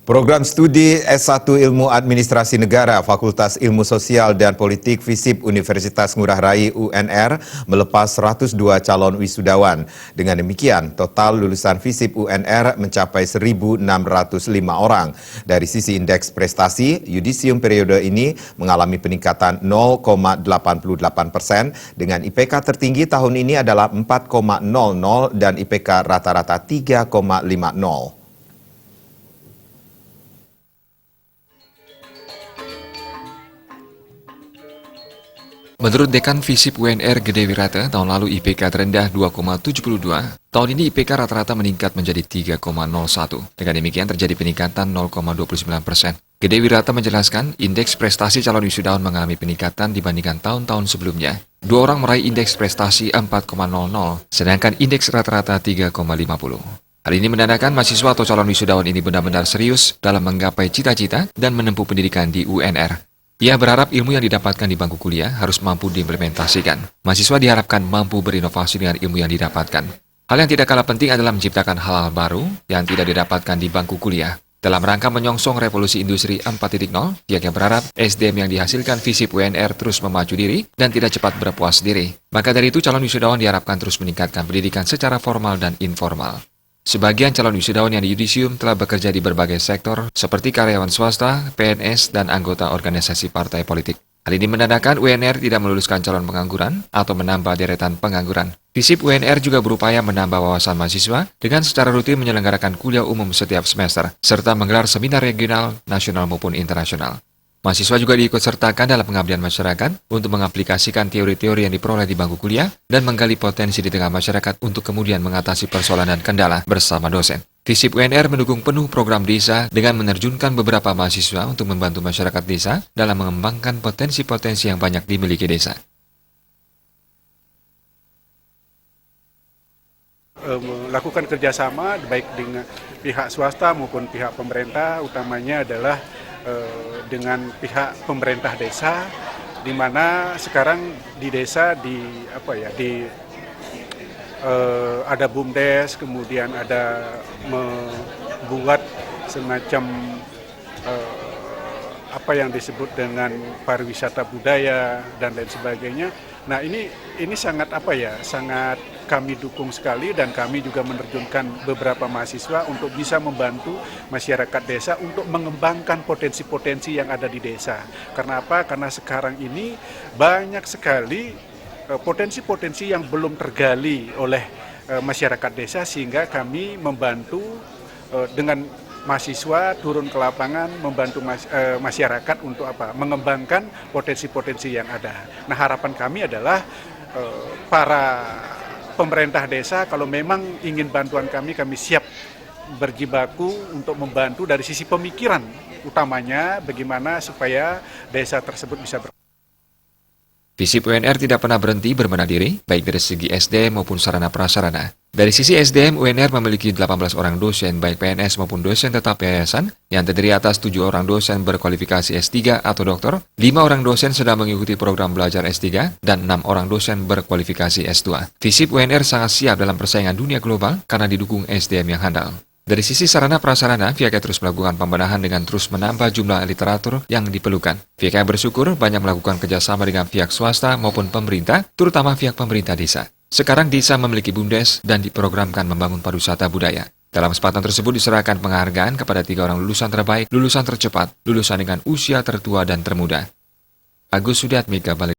Program studi S1 Ilmu Administrasi Negara Fakultas Ilmu Sosial dan Politik FISIP Universitas Ngurah Rai UNR melepas 102 calon wisudawan. Dengan demikian, total lulusan FISIP UNR mencapai 1.605 orang. Dari sisi indeks prestasi, yudisium periode ini mengalami peningkatan 0,88% dengan IPK tertinggi tahun ini adalah 4,00 dan IPK rata-rata 3,50. Menurut Dekan FISIP UNR Gede Wirata, tahun lalu IPK terendah 2,72, tahun ini IPK rata-rata meningkat menjadi 3,01. Dengan demikian terjadi peningkatan 0,29%. Gede Wirata menjelaskan, indeks prestasi calon wisudawan mengalami peningkatan dibandingkan tahun-tahun sebelumnya. Dua orang meraih indeks prestasi 4,00, sedangkan indeks rata-rata 3,50. Hal ini menandakan mahasiswa atau calon wisudawan ini benar-benar serius dalam menggapai cita-cita dan menempuh pendidikan di UNR. Ia berharap ilmu yang didapatkan di bangku kuliah harus mampu diimplementasikan. Mahasiswa diharapkan mampu berinovasi dengan ilmu yang didapatkan. Hal yang tidak kalah penting adalah menciptakan hal-hal baru yang tidak didapatkan di bangku kuliah. Dalam rangka menyongsong revolusi industri 4.0, pihaknya berharap SDM yang dihasilkan FISIP UNR terus memacu diri dan tidak cepat berpuas diri. Maka dari itu, calon wisudawan diharapkan terus meningkatkan pendidikan secara formal dan informal. Sebagian calon wisudawan yang di yudisium telah bekerja di berbagai sektor seperti karyawan swasta, PNS, dan anggota organisasi partai politik. Hal ini menandakan UNR tidak meluluskan calon pengangguran atau menambah deretan pengangguran. FISIP UNR juga berupaya menambah wawasan mahasiswa dengan secara rutin menyelenggarakan kuliah umum setiap semester, serta menggelar seminar regional, nasional maupun internasional. Mahasiswa juga diikutsertakan dalam pengabdian masyarakat untuk mengaplikasikan teori-teori yang diperoleh di bangku kuliah dan menggali potensi di tengah masyarakat untuk kemudian mengatasi persoalan dan kendala bersama dosen. FISIP UNR mendukung penuh program desa dengan menerjunkan beberapa mahasiswa untuk membantu masyarakat desa dalam mengembangkan potensi-potensi yang banyak dimiliki desa. Melakukan kerjasama baik dengan pihak swasta maupun pihak pemerintah, utamanya adalah dengan pihak pemerintah desa, di mana sekarang di desa ada BUMDes, kemudian ada membuat semacam apa yang disebut dengan pariwisata budaya dan lain sebagainya. Nah ini sangat sangat kami dukung sekali, dan kami juga menerjunkan beberapa mahasiswa untuk bisa membantu masyarakat desa untuk mengembangkan potensi-potensi yang ada di desa. Karena apa? Karena sekarang ini banyak sekali potensi-potensi yang belum tergali oleh masyarakat desa, sehingga kami membantu dengan mahasiswa turun ke lapangan membantu masyarakat untuk mengembangkan potensi-potensi yang ada. Nah, harapan kami adalah para pemerintah desa, kalau memang ingin bantuan kami siap berjibaku untuk membantu dari sisi pemikiran, utamanya bagaimana supaya desa tersebut bisa FISIP UNR tidak pernah berhenti berbenah diri, baik dari segi SDM maupun sarana prasarana. Dari sisi SDM, UNR memiliki 18 orang dosen, baik PNS maupun dosen tetap yayasan, yang terdiri atas 7 orang dosen berkualifikasi S3 atau doktor, 5 orang dosen sedang mengikuti program belajar S3, dan 6 orang dosen berkualifikasi S2. FISIP UNR sangat siap dalam persaingan dunia global karena didukung SDM yang handal. Dari sisi sarana prasarana, pihaknya terus melakukan pembenahan dengan terus menambah jumlah literatur yang diperlukan. Pihaknya bersyukur banyak melakukan kerjasama dengan pihak swasta maupun pemerintah, terutama pihak pemerintah desa. Sekarang desa memiliki BUMDes dan diprogramkan membangun pariwisata budaya. Dalam kesempatan tersebut diserahkan penghargaan kepada 3 orang lulusan terbaik, lulusan tercepat, lulusan dengan usia tertua dan termuda. Agus Sudiatmika, Balai